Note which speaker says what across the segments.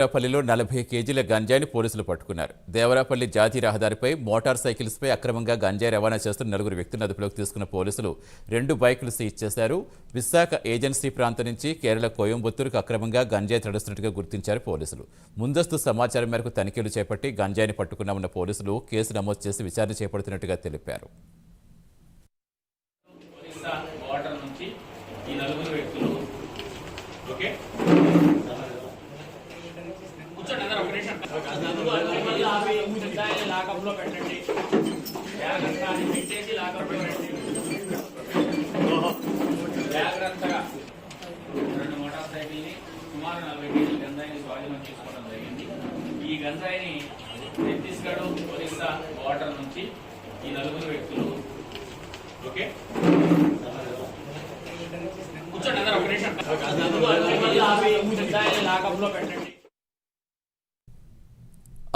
Speaker 1: దేవరాపల్లిలో 40 కేజీల గంజాయిని పోలీసులు పట్టుకున్నారు. దేవరాపల్లి జాతీయ రహదారిపై మోటార్ సైకిల్స్పై అక్రమంగా గంజాయి రవాణా చేస్తున్న 4 వ్యక్తులను అదుపులోకి తీసుకున్న పోలీసులు 2 బైకులు సీజ్ చేశారు. విశాఖ ఏజెన్సీ ప్రాంతం నుంచి కేరళ కోయంబత్తూరుకు అక్రమంగా గంజాయి తరలిస్తున్నట్టుగా గుర్తించారు పోలీసులు. ముందస్తు సమాచారం మేరకు తనిఖీలు చేపట్టి గంజాయిని పట్టుకున్నామన్న పోలీసులు కేసు నమోదు చేసి విచారణ చేపడుతున్నట్టుగా తెలిపారు.
Speaker 2: లాకప్లో పెట్టండి, పెట్టేసి లాకప్లో పెట్టండి. జాగ్రత్తగా 2 మోటార్ సైకిల్ని సుమారు 40 కేజీల గంజాయిని స్వాధీనం చేసుకోవడం జరిగింది. ఈ గంజాయిని ఛత్తీస్గఢ్ ఒరిస్సా బార్డర్ నుంచి ఈ 4 వ్యక్తులు కూర్చోండి అందరూ ఒక నిమిషం. లాకప్లో పెట్టండి.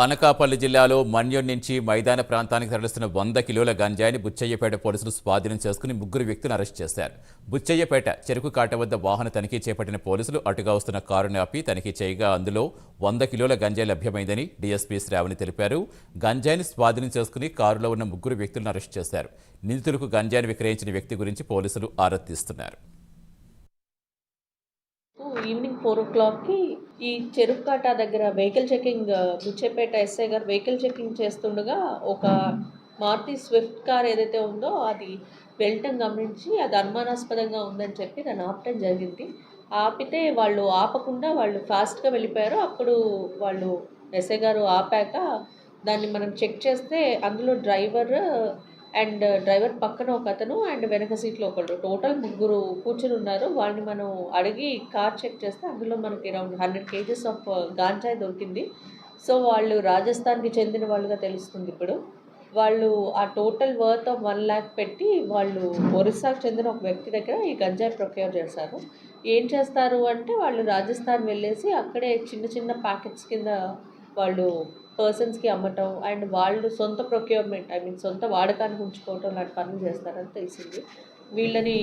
Speaker 1: అనకాపల్లి జిల్లాలో మన్యం నుంచి మైదాన ప్రాంతానికి తరలిస్తున్న 100 కిలోల గంజాయిని బుచ్చయ్యపేట పోలీసులు స్వాధీనం చేసుకుని 3 వ్యక్తులను అరెస్ట్ చేశారు. బుచ్చయ్యపేట చెరుకు కాట వద్ద వాహన తనిఖీ చేపట్టిన పోలీసులు అటుగా వస్తున్న కారును ఆపి తనిఖీ చేయగా అందులో 100 కిలోల గంజాయి లభ్యమైందని డీఎస్పీ శ్రావణి తెలిపారు. గంజాయిని స్వాధీనం చేసుకుని కారులో ఉన్న 3 వ్యక్తులను అరెస్ట్ చేశారు. నిందితులకు గంజాయిని విక్రయించిన వ్యక్తి గురించి పోలీసులు ఆరా తీస్తున్నారు.
Speaker 3: ఈవినింగ్ 4 o'clockకి ఈ చెరుకుకాట దగ్గర వెహికల్ చెకింగ్ బుచ్చేపేట ఎస్ఐ గారు వెహికల్ చెకింగ్ చేస్తుండగా ఒక మారుతి స్విఫ్ట్ కార్ ఏదైతే ఉందో అది వెళ్ళటం గమనించి అది అనుమానాస్పదంగా ఉందని చెప్పి దాన్ని ఆపటం జరిగింది. ఆపితే వాళ్ళు ఆపకుండా వాళ్ళు ఫాస్ట్గా వెళ్ళిపోయారు. అప్పుడు వాళ్ళు ఎస్ఐ గారు ఆపాక దాన్ని మనం చెక్ చేస్తే అందులో డ్రైవర్ పక్కన ఒక అతను అండ్ వెనక సీట్లో ఒకడు, టోటల్ 3 కూర్చుని ఉన్నారు. వాళ్ళని మనం అడిగి కార్ చెక్ చేస్తే అందులో మనకి అరౌండ్ 100 kgs ఆఫ్ గాంజాయి దొరికింది. సో వాళ్ళు రాజస్థాన్కి చెందిన వాళ్ళుగా తెలుస్తుంది. ఇప్పుడు వాళ్ళు ఆ టోటల్ వర్త్ ఆఫ్ 1 lakh పెట్టి వాళ్ళు ఒరిస్సాకు చెందిన ఒక వ్యక్తి దగ్గర ఈ గంజాయి ప్రొక్యూర్ చేశారు. ఏం చేస్తారు అంటే వాళ్ళు రాజస్థాన్ వెళ్ళేసి అక్కడే చిన్న చిన్న ప్యాకెట్స్ కింద వాళ్ళు పర్సన్స్కి అమ్మటం అండ్ వాళ్ళు సొంత ప్రొక్యూర్మెంట్ సొంత వాడకానికి ఉంచుకోవటం లాంటి పనులు చేస్తారని తెలిసింది. వీళ్ళని